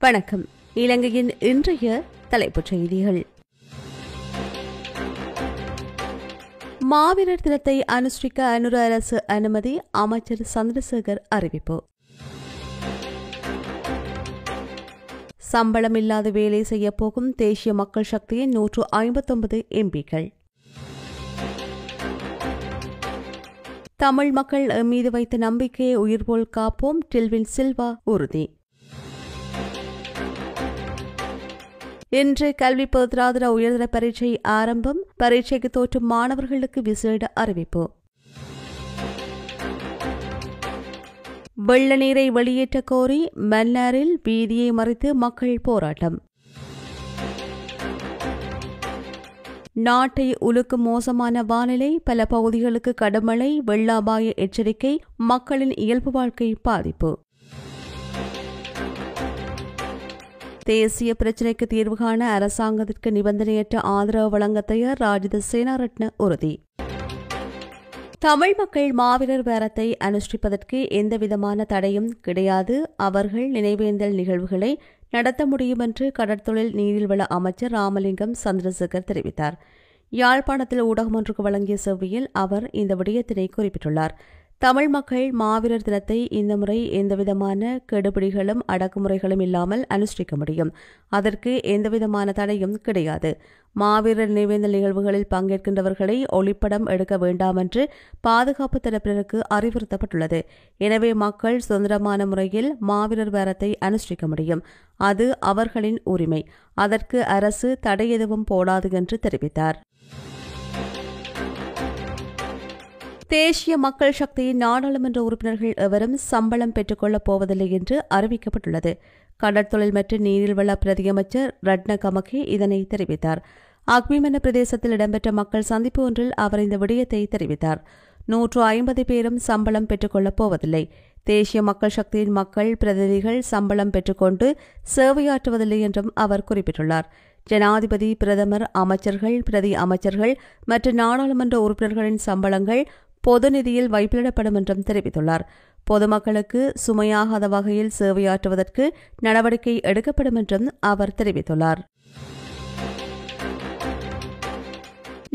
வணக்கம். இலங்கையின் இன்றைய தலைப்புச் செய்திகள். மாவீரர் தினத்தை அனுஷ்டிக்க அனுர அரசு அனுமதி, அமைச்சர் சந்திரசேகர் அறிவிப்பு. சம்பளம் இல்லாத வேலை செய்யப்போகும் தேசிய மக்கள் சக்தியின் 159 எம்பிக்கள். தமிழ் மக்கள் மீது வைத்த நம்பிக்கையை உயிர்போல் காப்போம், டில்வின் சில்வா உறுதி. இன்று கல்வி பொதுத்தராதர உயர்தர பரீட்சை ஆரம்பம். பரீட்சைக்கு தோற்றும் மாணவர்களுக்கு விசேட அறிவிப்பு. வெள்ள நீரை வெளியேற்ற கோரி மன்னாரில் வீதியை மறித்து மக்கள் போராட்டம். நாட்டை உலுக்கும் மோசமான வானிலை, பல பகுதிகளுக்கு கடுமழை, வெள்ள அபாய எச்சரிக்கை, மக்களின் இயல்பு வாழ்க்கை பாதிப்பு. தேசிய பிரச்சினைக்கு தீர்வு காண அரசாங்கத்திற்கு நிபந்தனையற்ற ஆதரவு வழங்க தயார், ராஜித சேனாரட்ன உறுதி. தமிழ் மக்கள் மாவீரர் வாரத்தை அனுஷ்டிப்பதற்கு எந்தவிதமான தடையும் கிடையாது. அவர்கள் நினைவேந்தல் நிகழ்வுகளை நடத்த முடியும் என்று கடற்தொழில் நீரில்வள அமைச்சர் ராமலிங்கம் சந்திரசேகர் தெரிவித்தார். யாழ்ப்பாணத்தில் ஊடகம் ஒன்றுக்கு வழங்கிய செவ்வியில் அவர் இந்த விடயத்தினை குறிப்பிட்டுள்ளார். தமிழ் மக்கள் மாவீரர் தினத்தை இந்த முறை எந்தவிதமான கெடுபிடிகளும் அடக்குமுறைகளும் இல்லாமல் அனுஷ்டிக்க முடியும். அதற்கு எந்தவிதமான தடையும் கிடையாது. மாவீரர் நினைவேந்தல் நிகழ்வுகளில் பங்கேற்கின்றவர்களை ஒளிப்படம் எடுக்க வேண்டாம் என்று பாதுகாப்பு தரப்பினருக்கு அறிவுறுத்தப்பட்டுள்ளது. எனவே மக்கள் சுதந்திரமான முறையில் மாவீரர் வாரத்தை அனுஷ்டிக்க முடியும். அது அவர்களின் உரிமை. அதற்கு அரசு தடை எதுவும் போடாது என்று தெரிவித்தார். தேசிய மக்கள் சக்தியின் நாடாளுமன்ற உறுப்பினர்கள் எவரும் சம்பளம் பெற்றுக் கொள்ளப் போவதில்லை என்று அறிவிக்கப்பட்டுள்ளது. கடற்தொழில் மற்றும் நீரில்வள பிரதியமைச்சர் ரட்ன கமகே இதனை தெரிவித்தார். அக்மிமன பிரதேசத்தில் இடம்பெற்ற மக்கள் சந்திப்பு ஒன்றில் அவர் இந்த விடயத்தை தெரிவித்தார். 150 பேரும் சம்பளம் பெற்றுக் கொள்ளப் போவதில்லை. தேசிய மக்கள் சக்தியின் மக்கள் பிரதிநிதிகள் சம்பளம் பெற்றுக்கொண்டு சேவையாற்றுவதில்லை என்றும் அவர் குறிப்பிட்டுள்ளார். ஜனாதிபதி, பிரதமர், அமைச்சர்கள், பிரதி அமைச்சர்கள் மற்றும் நாடாளுமன்ற உறுப்பினர்களின் சம்பளங்கள் பொது நிதியில் வைப்பிலிடப்படும் என்றும் தெரிவித்துள்ளார். பொதுமக்களுக்கு சுமையாகாத வகையில் சேவையாற்றுவதற்கு நடவடிக்கை எடுக்கப்படும் என்றும் அவர் தெரிவித்துள்ளார்.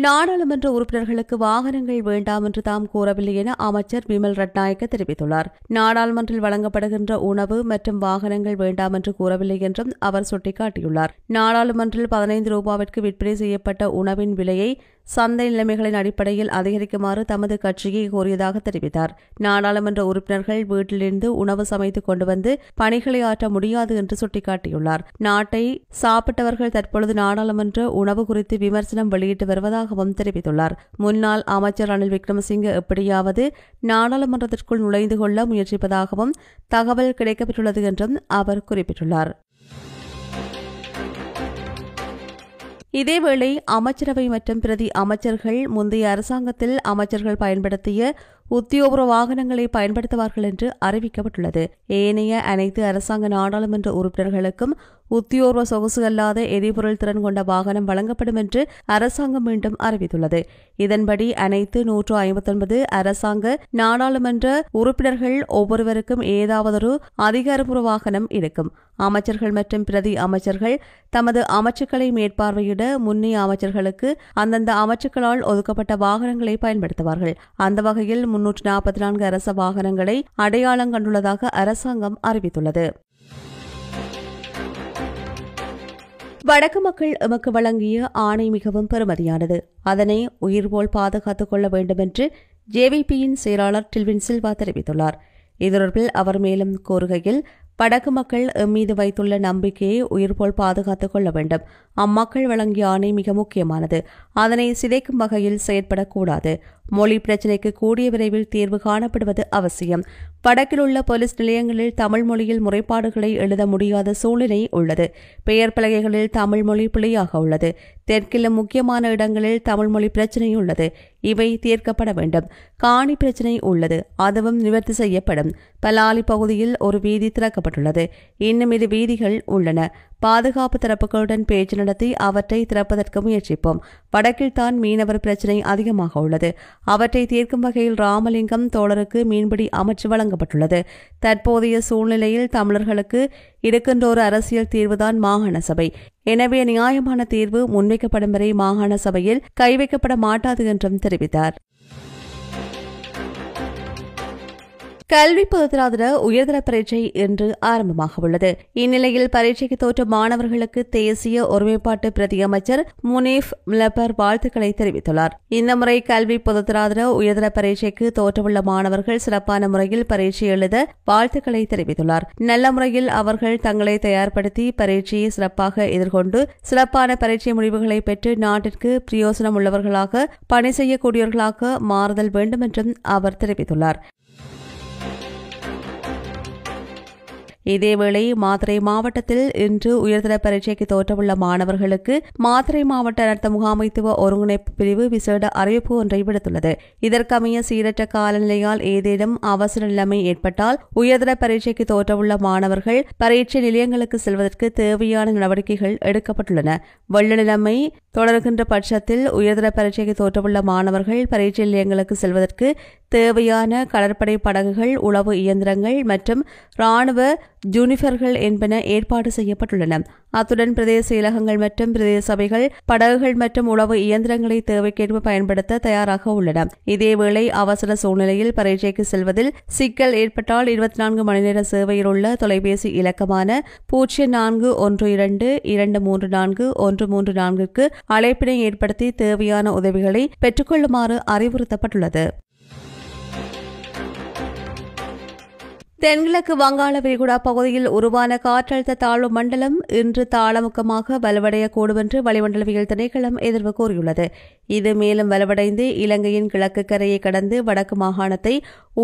நாடாளுமன்ற உறுப்பினர்களுக்கு வாகனங்கள் வேண்டாம் என்று தாம் கூறவில்லை என அமைச்சர் விமல் ரட்நாயக்க தெரிவித்துள்ளார். நாடாளுமன்றில் வழங்கப்படுகின்ற உணவு மற்றும் வாகனங்கள் வேண்டாம் என்று கூறவில்லை என்றும் அவர் சுட்டிக்காட்டியுள்ளார். நாடாளுமன்றில் 15 ரூபாவிற்கு விற்பனை செய்யப்பட்ட உணவின் விலையை சந்தை நிலைமைகளின் அடிப்படையில் அதிகரிக்குமாறு தமது கட்சியை கோரியதாக தெரிவித்தார். நாடாளுமன்ற உறுப்பினர்கள் வீட்டிலிருந்து உணவு சமைத்து கொண்டு வந்து பணிகளை ஆற்ற முடியாது என்று சுட்டிக்காட்டியுள்ளார். நாட்டை சாப்பிட்டவர்கள் தற்பொழுது நாடாளுமன்ற உணவு குறித்து விமர்சனம் வெளியிட்டு வருவதாகவும் தெரிவித்துள்ளார். முன்னாள் அமைச்சர் ரணில் விக்ரமசிங்கே எப்படியாவது நாடாளுமன்றத்திற்குள் நுழைந்து கொள்ள முயற்சிப்பதாகவும் தகவல் கிடைக்கப்பெற்றுள்ளது என்றும் அவர் குறிப்பிட்டுள்ளார். இதேவேளை அமைச்சரவை மற்றும் பிரதி அமைச்சர்கள் முந்தைய அரசாங்கத்தில் அமைச்சர்கள் பயன்படுத்திய உத்தியோகபூர்வ வாகனங்களை பயன்படுத்துவார்கள் என்று அறிவிக்கப்பட்டுள்ளது. ஏனைய அனைத்து அரசாங்க நாடாளுமன்ற உறுப்பினர்களுக்கும் உத்தியோகபூர்வ சொகுசு அல்லாத எரிபொருள் திறன் கொண்ட வாகனம் வழங்கப்படும் என்று அரசாங்கம் மீண்டும் அறிவித்துள்ளது. இதன்படி அனைத்து 159 அரசாங்க நாடாளுமன்ற உறுப்பினர்கள் ஒவ்வொருவருக்கும் ஏதாவதொரு அதிகாரப்பூர்வ வாகனம் இருக்கும். அமைச்சர்கள் மற்றும் பிரதி அமைச்சர்கள் தமது அமைச்சுக்களை மேற்பார்வையிட முன்னைய அமைச்சர்களுக்கு அந்தந்த அமைச்சுக்களால் ஒதுக்கப்பட்ட வாகனங்களை பயன்படுத்துவார்கள். அந்த வகையில் 344 அரச வாகனங்களை அடையாளம் கண்டுள்ளதாக அரசாங்கம் அறிவித்துள்ளது. வடக்கு மக்கள் எமக்கு வழங்கிய ஆணை மிகவும் பெறுமதியானது. அதனை உயிர்போல் பாதுகாத்துக் கொள்ள வேண்டும் என்று ஜேவிபியின் செயலாளர் டில்வின் சில்வா தெரிவித்துள்ளார். இதொடர்பில் அவர் மேலும் கூறுகையில், வடக்கு மக்கள் எம்மீது வைத்துள்ள நம்பிக்கையை உயிர்போல் பாதுகாத்துக் கொள்ள வேண்டும். அம்மக்கள் வழங்கிய ஆணை மிக முக்கியமானது. அதனை சிதைக்கும் வகையில் செயற்படக்கூடாது. மொழி பிரச்சினைக்கு கூடிய விரைவில் தீர்வு காணப்படுவது அவசியம். வடக்கில் உள்ள போலீஸ் நிலையங்களில் தமிழ் மொழியில் முறைப்பாடுகளை எழுத முடியாத சூழ்நிலை உள்ளது. பெயர் பலகைகளில் தமிழ் மொழி பிழையாக உள்ளது. தெற்கிலும் முக்கியமான இடங்களில் தமிழ் மொழி பிரச்சினை உள்ளது. இவை தீர்க்கப்பட வேண்டும். காணி பிரச்சினை உள்ளது. அதுவும் நிவர்த்தி செய்யப்படும். பலாலி பகுதியில் ஒரு வீதி திறக்கப்பட்டுள்ளது. இன்னும் 2 வீதிகள் உள்ளன. பாதுகாப்பு தரப்புகளுடன் பேச்சு நடத்தி அவற்றை திறப்பதற்கு முயற்சிப்போம். வடக்கில் தான் மீனவர் பிரச்சினை அதிகமாக உள்ளது. அவற்றை தீர்க்கும் வகையில் ராமலிங்கம் தோழருக்கு மீன்பிடி அமைச்சு வழங்கப்பட்டுள்ளது. தற்போதைய சூழ்நிலையில் தமிழர்களுக்கு இருக்கின்ற ஒரு அரசியல் தீர்வுதான் மாகாண சபை. எனவே நியாயமான தீர்வு முன்வைக்கப்படும் வரை மாகாண சபையில் கை வைக்கப்பட மாட்டாது என்றும் தெரிவித்தார். கல்வி பொதுத்தராதர உயர்தர பரீட்சை இன்று ஆரம்பமாக உள்ளது. இந்நிலையில் பரீட்சைக்கு தோற்ற மாணவர்களுக்கு தேசிய ஒருமைப்பாட்டு பிரதி அமைச்சர் முனீப் மிலப்பர் வாழ்த்துக்களை தெரிவித்துள்ளார். இந்த முறை கல்வி பொதுத்தராதர உயர்தர பரீட்சைக்கு தோற்றவுள்ள மாணவர்கள் சிறப்பான முறையில் பரீட்சை எழுத வாழ்த்துக்களை தெரிவித்துள்ளார். நல்ல முறையில் அவர்கள் தங்களை தயார்படுத்தி பரீட்சையை சிறப்பாக எதிர்கொண்டு சிறப்பான பரீட்சை முடிவுகளை பெற்று நாட்டிற்கு பிரயோசனம் உள்ளவர்களாக பணி செய்யக்கூடியவர்களாக மாறுதல் வேண்டும் என்றும் அவர் தெரிவித்துள்ளார். இதேவேளை மாத்தறை மாவட்டத்தில் இன்று உயர்தர பரீட்சைக்கு தோற்றவுள்ள மாணவர்களுக்கு மாத்தறை மாவட்ட அனர்த்த முகாமைத்துவ ஒருங்கிணைப்பு பிரிவு விசேட அறிவிப்பு ஒன்றை விடுத்துள்ளது. இதற்கமைய சீரற்ற காலநிலையால் ஏதேனும் அவசர நிலைமை ஏற்பட்டால் உயர்தர பரீட்சைக்கு தோற்றவுள்ள மாணவர்கள் பரீட்சை நிலையங்களுக்கு செல்வதற்கு தேவையான நடவடிக்கைகள் எடுக்கப்பட்டுள்ளன. வெள்ள நிலைமை தொடர்கின்ற பட்சத்தில் உயர்தர பரீட்சைக்கு தோற்றவுள்ள மாணவர்கள் பரீட்சை நிலையங்களுக்கு செல்வதற்கு தேவையான கடற்படை படகுகள், உளவு இயந்திரங்கள் மற்றும் ராணுவ ஜூனிஃபர்கள் என்பன ஏற்பாடு செய்யப்பட்டுள்ளன. அத்துடன் பிரதேச செயலகங்கள் மற்றும் பிரதேச சபைகள் படகுகள் மற்றும் உளவு இயந்திரங்களை தேவைக்கேற்ப பயன்படுத்த தயாராக உள்ளன. இதேவேளை அவசர சூழ்நிலையில் பரீட்சைக்கு செல்வதில் சிக்கல் ஏற்பட்டால் 24 மணி நேர சேவையில் உள்ள தொலைபேசி இலக்கமான 0412341334 அழைப்பினை ஏற்படுத்தி தேவையான உதவிகளை பெற்றுக்கொள்ளுமாறு அறிவுறுத்தப்பட்டுள்ளது. தென்கிழக்கு வங்காள விரிகுடா பகுதியில் உருவான காற்றழுத்த தாழ்வு மண்டலம் இன்று தாளமுக்கமாக வலுவடையக்கூடும் என்று வளிமண்டலவியல் திணைக்களம் எதிர்வு கூறியுள்ளது. இது மேலும் வலுவடைந்து இலங்கையின் கிழக்கு கரையை கடந்து வடக்கு மாகாணத்தை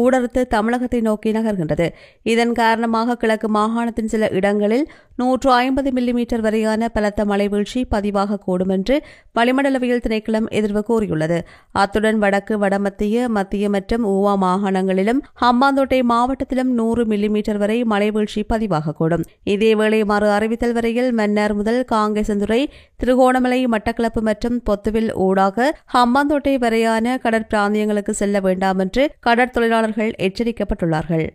ஊடறுத்து தமிழகத்தை நோக்கி நகர்கின்றது. இதன் காரணமாக கிழக்கு மாகாணத்தின் சில இடங்களில் 150 மில்லிமீட்டர் வரையான பலத்த மழை வீழ்ச்சி பதிவாகக்கூடும் என்று வளிமண்டலவியல் திணைக்களம் எதிர்வு கூறியுள்ளது. அத்துடன் வடக்கு, வடமத்திய, மத்திய மற்றும் ஊவா மாகாணங்களிலும் ஹம்பாந்தோட்டை மாவட்டத்திலும் 100 மில்லிமீட்டர் வரை மழை வீழ்ச்சி பதிவாகக்கூடும். இதேவேளை மறு அறிவித்தல் வரையில் மன்னார் முதல் காங்கேசந்துறை, திருகோணமலை, மட்டக்களப்பு மற்றும் பொத்துவில் ஊடாக ஹம்பாந்தோட்டை வரையான கடற்பிராந்தியங்களுக்கு செல்ல வேண்டாம் என்று கடற்தொழிலாளர்கள் எச்சரிக்கப்பட்டுள்ளார்கள்.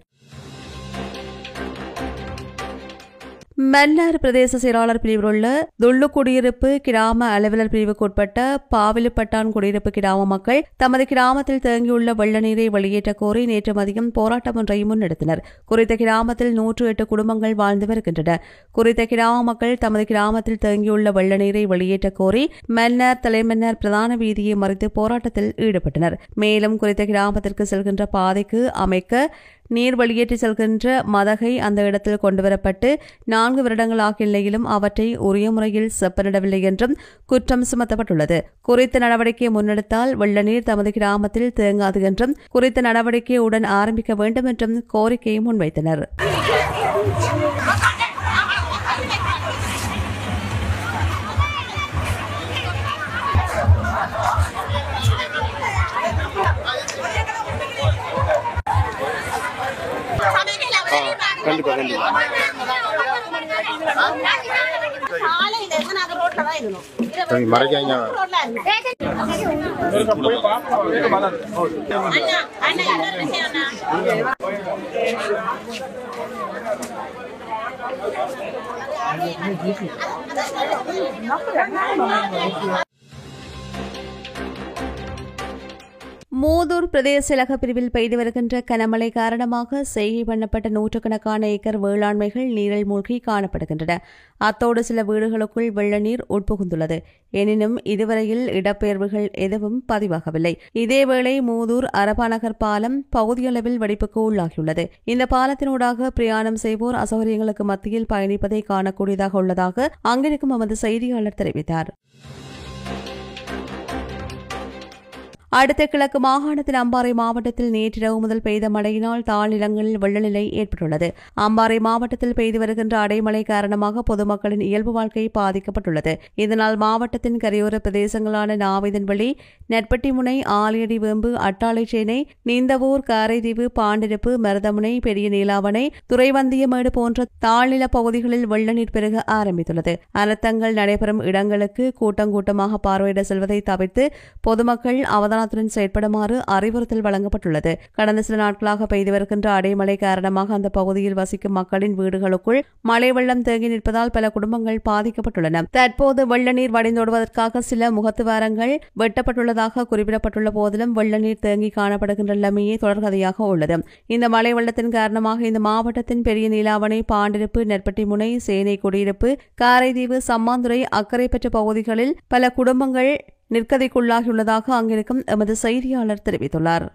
மன்னார் பிரதேச செயலாளர் பிரிவில் உள்ள துள்ளு குடியிருப்பு கிராம அலுவலர் பிரிவுக்குட்பட்ட பாவிலுப்பட்டான் குடியிருப்பு கிராம மக்கள் தமது கிராமத்தில் தேங்கியுள்ள வெள்ள நீரை வெளியேற்ற கோரி நேற்று மதியம் போராட்டம் ஒன்றை முன்னெடுத்தனர். குறித்த கிராமத்தில் 108 குடும்பங்கள் வாழ்ந்து வருகின்றன. குறித்த கிராம மக்கள் தமது கிராமத்தில் தேங்கியுள்ள வெள்ள நீரை வெளியேற்ற கோரி மன்னார் தலைமன்னார் பிரதான வீதியை மறித்து போராட்டத்தில் ஈடுபட்டனர். மேலும் குறித்த கிராமத்திற்கு செல்கின்ற பாதைக்கு அமைக்க நீர் வெளியேற்றி செல்கின்ற மதகை அந்த இடத்தில் கொண்டுவரப்பட்டு 4 வருடங்கள் ஆகிய நிலையிலும் அவற்றை உரிய முறையில் செப்பனிடவில்லை என்றும் குற்றம் சுமத்தப்பட்டுள்ளது. குறித்த நடவடிக்கையை முன்னெடுத்தால் வெள்ள நீர் தமது கிராமத்தில் தேங்காது என்றும் குறித்த நடவடிக்கையை உடன் ஆரம்பிக்க வேண்டும் என்றும் கோரிக்கையை முன்வைத்தனர். மூதூர் பிரதேச செயலக பிரிவில் பெய்து வருகின்ற கனமழை காரணமாக செய்கை பண்ணப்பட்ட 100கணக்கான ஏக்கர் வேளாண்மைகள் நீரில் மூழ்கி காணப்படுகின்றன. அத்தோடு சில வீடுகளுக்குள் வெள்ள நீர் உட்புகுந்துள்ளது. எனினும் இதுவரையில் இடப்பெயர்வுகள் எதுவும் பதிவாகவில்லை. இதேவேளை மூதூர் அரபாநகர் பாலம் பகுதியளவில் வெடிப்புக்கு உள்ளாகியுள்ளது. இந்த பாலத்தினூடாக பிரயாணம் செய்வோர் அசௌகரியங்களுக்கு மத்தியில் பயணிப்பதை காணக்கூடியதாக உள்ளதாக அங்கிருக்கும் எமது செய்தியாளர் தெரிவித்தார். அடுத்த கிழக்கு மாகாணத்தின் அம்பாறை மாவட்டத்தில் நேற்றிரவு முதல் பெய்த மழையினால் தாழ்நிலங்களில் வெள்ளநிலை ஏற்பட்டுள்ளது. அம்பாறை மாவட்டத்தில் பெய்து வருகின்ற அடைமழை காரணமாக பொதுமக்களின் இயல்பு வாழ்க்கை பாதிக்கப்பட்டுள்ளது. இதனால் மாவட்டத்தின் கரையோர பிரதேசங்களான நாவிதன்வெளி, நெற்பட்டிமுனை, ஆலியடி வேம்பு, அட்டாளைச்சேனை, நீந்தவூர், காரைதீவு, பாண்டிருப்பு, மருதமுனை, பெரிய நீலாவணை, துறைவந்தியமேடு போன்ற தாழ்நில பகுதிகளில் வெள்ளநீர் பெருக ஆரம்பித்துள்ளது. அனர்த்தங்கள் நடைபெறும் இடங்களுக்கு கூட்டமாக பார்வையிட செல்வதை தவிர்த்து பொதுமக்கள் அவதானத்துடன் செயற்படுமாறு அறிவுறுத்தல் வழங்கப்பட்டுள்ளது. கடந்த சில நாட்களாக பெய்து வருகின்ற அடைமழை காரணமாக அந்த பகுதியில் வசிக்கும் மக்களின் வீடுகளுக்குள் மழை வெள்ளம் தேங்கி நிற்பதால் பல குடும்பங்கள் பாதிக்கப்பட்டுள்ளன. தற்போது வெள்ளநீர் வடிந்தோடுவதற்காக சில முகத்துவாரங்கள் வெட்டப்பட்டுள்ளதாக குறிப்பிடப்பட்டுள்ள போதிலும் வெள்ளநீர் தேங்கி காணப்படுகின்ற நிலைமையே தொடர்கதையாக உள்ளது. இந்த மழை வெள்ளத்தின் காரணமாக இந்த மாவட்டத்தின் பெரிய நீலாவணை, பாண்டிருப்பு, நெற்பட்டிமுனை, சேனை குடியிருப்பு, காரைதீவு, சம்மாந்துறை, அக்கரைப்பற்று பகுதிகளில் பல குடும்பங்கள் நிற்கதிக்குள்ளாகியுள்ளதாக அங்கிருக்கும் எமது செய்தியாளர் தெரிவித்துள்ளார்.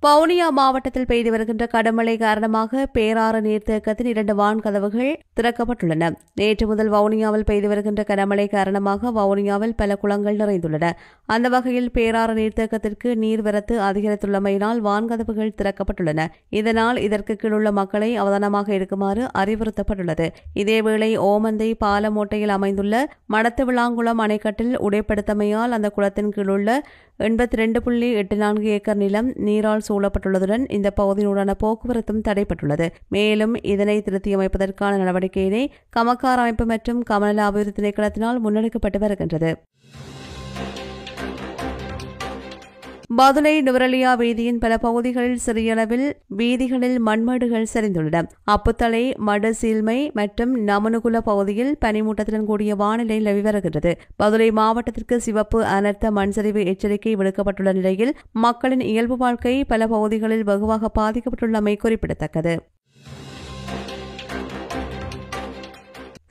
வவுனியா மாவட்டத்தில் பெய்து வருகின்ற கடுமழை காரணமாக பேராறு நீர்த்தேக்கத்தின் 2 வான்கதவுகள் திறக்கப்பட்டுள்ளன. நேற்று முதல் வவுனியாவில் பெய்து வருகின்ற கனமழை காரணமாக வவுனியாவில் பல குளங்கள் நிறைந்துள்ளன. அந்த வகையில் பேராறு நீர்த்தேக்கத்திற்கு நீர்வரத்து அதிகரித்துள்ளமையினால் வான்கதவுகள் திறக்கப்பட்டுள்ளன. இதனால் இதற்கு கீழுள்ள மக்களை அவதானமாக இருக்குமாறு அறிவுறுத்தப்பட்டுள்ளது. இதேவேளை ஓமந்தை பாலமோட்டையில் அமைந்துள்ள மடத்து விளாங்குளம் அணைக்கட்டில் உடைப்படுத்தமையால் அந்த குளத்தின் கீழுள்ள 82.84 ஏக்கர் நிலம் நீரால் சூழப்பட்டுள்ளதுடன் இந்த பகுதியினுடான போக்குவரத்தும் தடைப்பட்டுள்ளது. மேலும் இதனை திருத்தியமைப்பதற்கான நடவடிக்கையினை கமக்கார் அமைப்பு மற்றும் கமநல அபிவிருத்தி திணைக்களத்தினால் முன்னெடுக்கப்பட்டு வருகின்றது. பதுளை நுவரெலியா வீதியின் பல பகுதிகளில் சிறியளவில் வீதிகளில் மண்மேடுகள் சரிந்துள்ளன. அப்புத்தளை, மடு சீல்மை மற்றும் நமனுகுல பகுதியில் பனிமூட்டத்துடன் கூடிய வானிலை நிலவி வருகின்றது. பதுளை மாவட்டத்திற்கு சிவப்பு அனர்த்த மண்சரிவு எச்சரிக்கை விடுக்கப்பட்டுள்ள நிலையில் மக்களின் இயல்பு வாழ்க்கை பல பகுதிகளில் வெகுவாக பாதிக்கப்பட்டுள்ளமை குறிப்பிடத்தக்கது.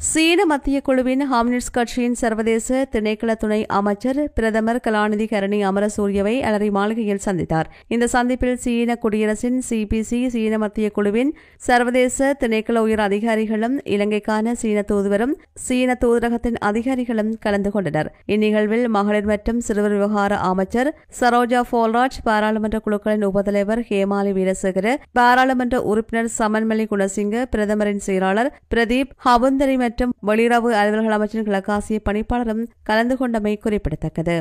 சீன மத்திய குழுவின் கம்யூனிஸ்ட் கட்சியின் சர்வதேச திணைக்கள துணை அமைச்சர் பிரதமர் கலாநிதி கரணி அமரசூரியவை அலரி மாளிகையில் சந்தித்தார். இந்த சந்திப்பில் சீன குடியரசின் சிபிசி, சீன மத்திய குழுவின் சர்வதேச திணைக்கள உயர் அதிகாரிகளும் இலங்கைக்கான சீன தூதுவரும் சீன தூதரகத்தின் அதிகாரிகளும் கலந்து கொண்டனர். இந்நிகழ்வில் மகளிர் மற்றும் சிறுவர் விவகார அமைச்சர் சரோஜா போல்ராஜ், பாராளுமன்ற குழுக்களின் உபதலைவர் ஹேமாலி வீரசேகர, பாராளுமன்ற உறுப்பினர் சமன்மலி குணசிங்க, பிரதமரின் செயலாளர் பிரதீப் ஹவுந்தரி மற்றும் வெளியுறவு அலுவல்கள் அமைச்சின் கிழக்காசிய பணிப்பாளரும் கலந்து கொண்டமை குறிப்பிடத்தக்கது.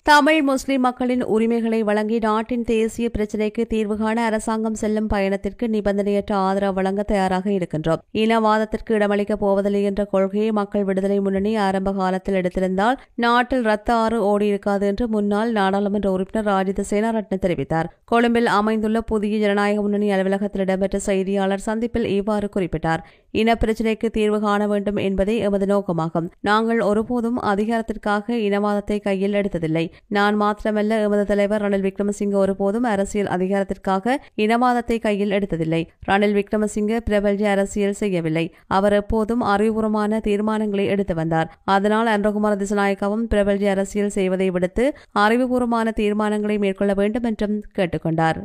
தமிழ் முஸ்லிம் மக்களின் உரிமைகளை வழங்கி நாட்டின் தேசிய பிரச்சினைக்கு தீர்வு காண அரசாங்கம் செல்லும் பயணத்திற்கு நிபந்தனையற்ற ஆதரவு வழங்க தயாராக இருக்கின்றோம். இனவாதத்திற்கு இடமளிக்கப் போவதில்லை என்ற கொள்கையை மக்கள் விடுதலை முன்னணி ஆரம்ப காலத்தில் எடுத்திருந்தால் நாட்டில் ரத்த ஆறு ஓடியிருக்காது என்று முன்னாள் நாடாளுமன்ற உறுப்பினர் ராஜித சேனாரட்ன தெரிவித்தார். கொழும்பில் அமைந்துள்ள புதிய ஜனநாயக முன்னணி அலுவலகத்தில் இடம்பெற்ற செய்தியாளர் சந்திப்பில் இவ்வாறு குறிப்பிட்டார். இனப்பிரச்சினைக்கு தீர்வு காண வேண்டும் என்பதே எமது நோக்கமாகும். நாங்கள் ஒருபோதும் அதிகாரத்திற்காக இனவாதத்தை கையில் எடுத்ததில்லை. நான் மாத்திரமல்ல, எமது தலைவர் ரணில் விக்ரமசிங்க ஒருபோதும் அரசியல் அதிகாரத்திற்காக இனவாதத்தை கையில் எடுத்ததில்லை. ரணில் விக்ரமசிங்க பிரபல்ய அரசியல் செய்யவில்லை. அவர் எப்போதும் அறிவுபூர்வமான தீர்மானங்களை எடுத்து வந்தார். அதனால் அன்றகுமார திசாநாயக்கவும் பிரபல்ய அரசியல் செய்வதை விடுத்து அறிவுபூர்வமான தீர்மானங்களை மேற்கொள்ள வேண்டும் என்றும் கேட்டுக்கொண்டார்.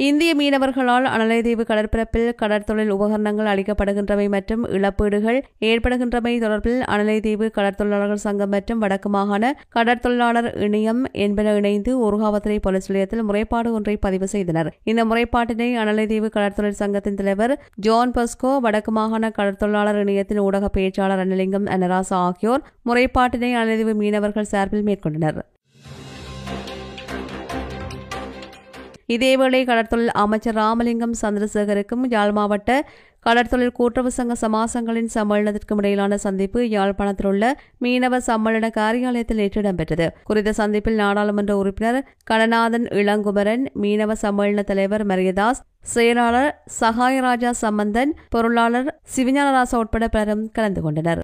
இந்திய மீனவர்களால் அனலைதீவு கடற்பரப்பில் கடற்தொழில் உபகரணங்கள் அளிக்கப்படுகின்றமை மற்றும் இழப்பீடுகள் ஏற்படுகின்றமை தொடர்பில் அனலைதீவு கடற்தொழிலாளர்கள் சங்கம் மற்றும் வடக்கு மாகாண கடற்தொழிலாளர் இணையம் என்பன இணைந்து ஊர்காவத்துறை போலீஸ் நிலையத்தில் முறைப்பாடு ஒன்றை பதிவு செய்தனர். இந்த முறைப்பாட்டினை அனலைதீவு கடற்தொழில் சங்கத்தின் தலைவர் ஜான் பஸ்கோ, வடக்கு மாகாண கடற்தொழிலாளர் இணையத்தின் ஊடக பேச்சாளர் அன்னலிங்கம் அன்னராசா ஆகியோர் முறைப்பாட்டினை அனலைதீவு மீனவர்கள் சார்பில் மேற்கொண்டனர். இதேவேளை கடற்தொழில் அமைச்சர் ராமலிங்கம் சந்திரசேகருக்கும் யாழ் மாவட்ட கடற்தொழில் கூட்டுறவு சங்க சமாசங்களின் சம்மேளனத்திற்கும் இடையிலான சந்திப்பு யாழ்ப்பாணத்தில் உள்ள மீனவ சம்மேளன காரியாலயத்தில் நேற்று இடம்பெற்றது. குறித்த சந்திப்பில் நாடாளுமன்ற உறுப்பினர் கணநாதன் இளங்குமரன், மீனவ சம்மேளன தலைவர் மரியதாஸ், செயலாளர் சகாயராஜா சம்பந்தன், பொருளாளர் சிவஞானராசா உட்பட பலரும் கலந்து கொண்டனர்.